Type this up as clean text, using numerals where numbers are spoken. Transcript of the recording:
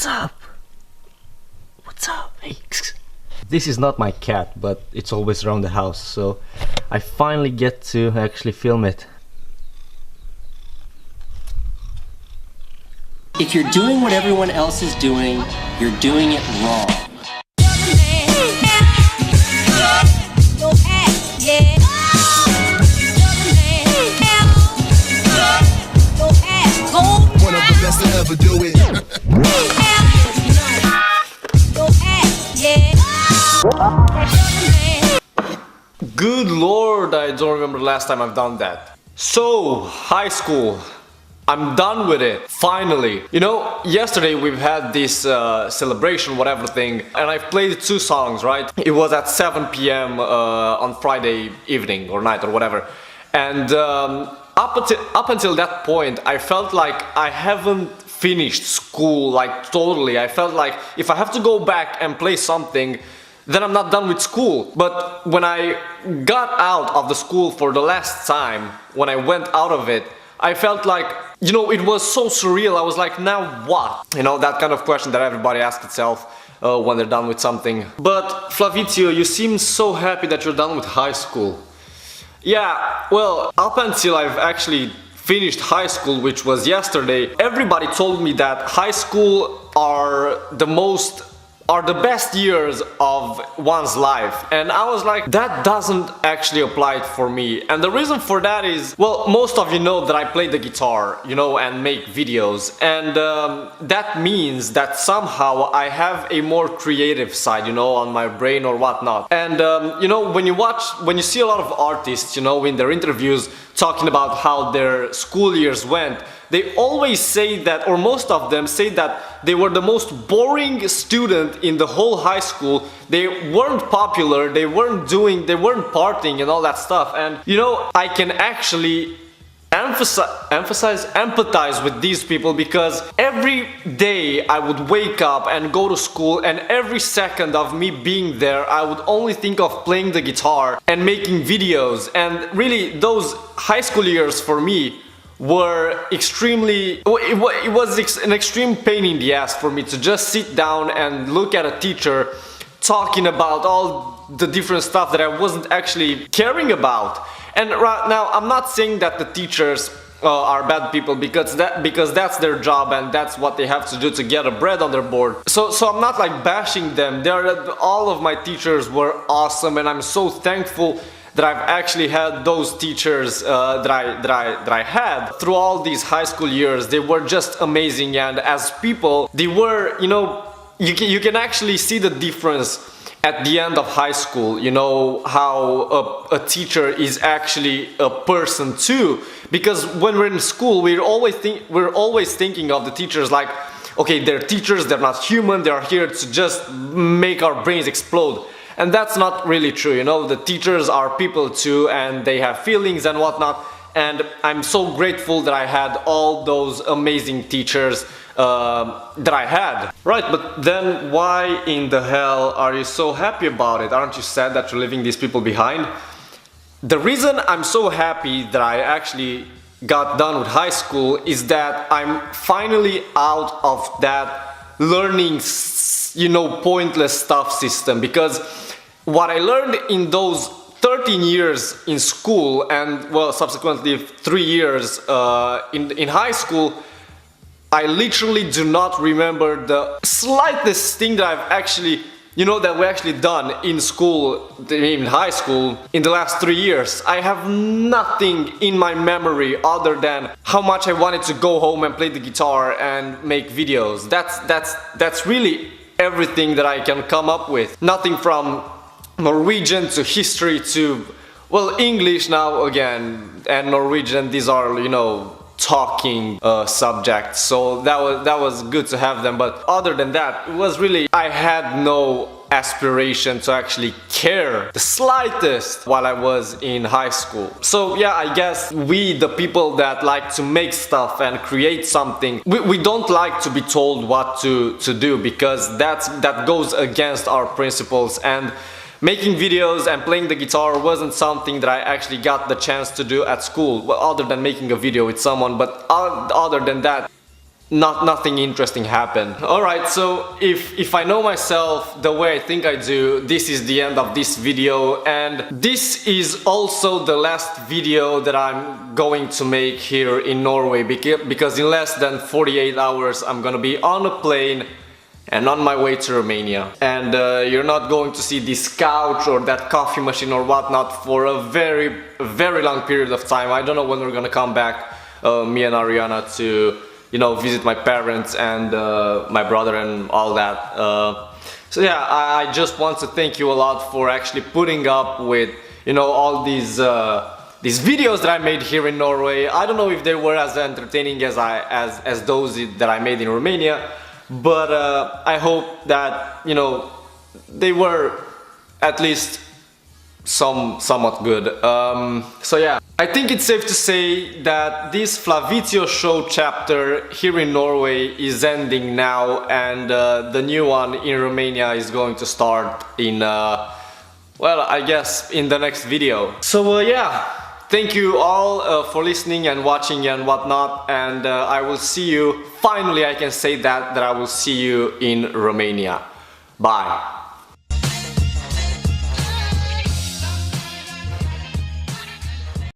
What's up? What's up? Hey. This is not my cat, but it's always around the house, so I finally get to actually film it. If you're doing what everyone else is doing, you're doing it wrong. One of the best to ever do it. Good lord, I don't remember the last time I've done that. So, high school. I'm done with it, finally. You know, yesterday we've had this celebration, whatever thing, and I've played 2 songs, right? It was at 7 p.m. On Friday evening or night or whatever. And up until that point, I felt like I haven't finished school, like totally. I felt like if I have to go back and play something, then I'm not done with school. But when I got out of the school for the last time, when I went out of it, I felt like, you know, it was so surreal. I was like, now what? You know, that kind of question that everybody asks itself when they're done with something. But Flavizzio, you seem so happy that you're done with high school. Yeah, well, up until I've actually finished high school, which was yesterday, everybody told me that high school are the best years of one's life, and I was like, that doesn't actually apply for me. And the reason for that is, well, most of you know that I play the guitar, you know, and make videos, and that means that somehow I have a more creative side, you know, on my brain or whatnot. And you know, when you see a lot of artists, you know, in their interviews talking about how their school years went, they always say that, or most of them say that they were the most boring student in the whole high school. They weren't popular, they weren't partying and all that stuff. And you know, I can actually empathize with these people, because every day I would wake up and go to school, and every second of me being there I would only think of playing the guitar and making videos. And really, those high school years for me were it was an extreme pain in the ass for me to just sit down and look at a teacher talking about all the different stuff that I wasn't actually caring about. And right now, I'm not saying that the teachers are bad people, because that's their job and that's what they have to do to get a bread on their board. So I'm not like bashing them. All of my teachers were awesome, and I'm so thankful that I've actually had those teachers that I had through all these high school years. They were just amazing, and as people, they were, you know, you can actually see the difference at the end of high school, you know, how a teacher is actually a person too. Because when we're in school, we're always thinking of the teachers like, okay, they're teachers, they're not human, they're here to just make our brains explode. And that's not really true, you know. The teachers are people too, and they have feelings and whatnot. And I'm so grateful that I had all those amazing teachers that I had. Right, but then why in the hell are you so happy about it? Aren't you sad that you're leaving these people behind? The reason I'm so happy that I actually got done with high school is that I'm finally out of that learning, you know, pointless stuff system. Because what I learned in those 13 years in school, and well, subsequently 3 years in high school, I literally do not remember the slightest thing that I've actually, you know, that we actually done in school, in high school, in the last 3 years. I have nothing in my memory other than how much I wanted to go home and play the guitar and make videos. That's really everything that I can come up with. Nothing from Norwegian to history to, well, English now again, and Norwegian, these are, you know, talking subjects, so that was good to have them. But other than that, it was really, I had no aspiration to actually care the slightest while I was in high school. So yeah, I guess we, the people that like to make stuff and create something, we don't like to be told what to do, because that goes against our principles. And making videos and playing the guitar wasn't something that I actually got the chance to do at school, well, other than making a video with someone. But other than that, nothing interesting happened. Alright, so if I know myself the way I think I do, this is the end of this video, and this is also the last video that I'm going to make here in Norway, because in less than 48 hours I'm gonna be on a plane and on my way to Romania. And you're not going to see this couch or that coffee machine or whatnot for a very long period of time. I don't know when we're gonna come back, me and Ariana, to, you know, visit my parents and my brother and all that. So yeah, I just want to thank you a lot for actually putting up with, you know, all these videos that I made here in Norway. I don't know if they were as entertaining as those that I made in Romania, but I hope that, you know, they were at least somewhat good. So yeah, I think it's safe to say that this Flavizzio show chapter here in Norway is ending now, and the new one in Romania is going to start in, well, I guess in the next video. So yeah, thank you all for listening and watching and whatnot, and I will see you, finally I can say that I will see you in Romania. Bye.